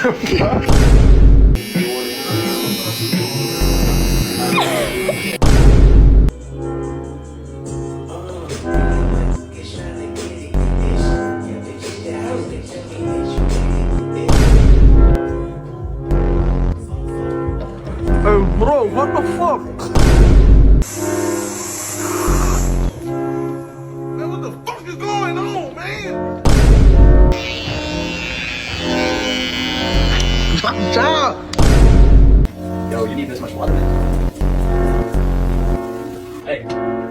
Hey, bro, what the fuck? Man, what the fuck is going on, man? Watch out! Yo, you need this much water. Hey.